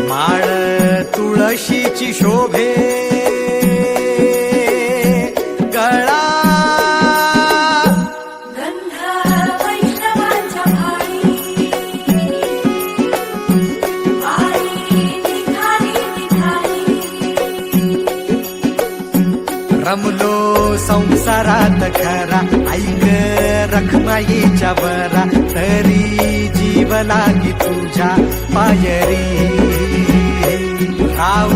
माळ तुळशीची शोभे गळा गंध वैष्णवांच्या भाळी निघाली निघाली रमलो संसारात खरा ऐक रखमाईच्या बरा तरी जीव लागी तुझ्या पायरी राव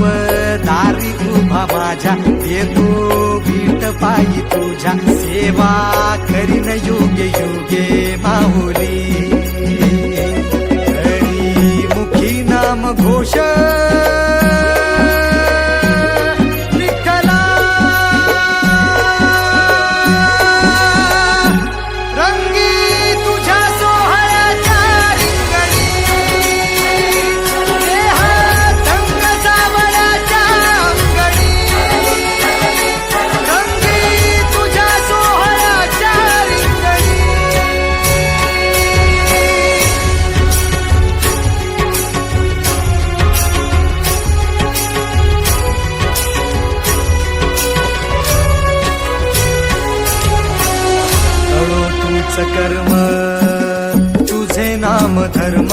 दारी उभा माझ्या येतो भीट पायी तुझ्या सेवा करीन युगे युगे माहुली हरी मुखी नाम घोष कर्म तुझे नाम धर्म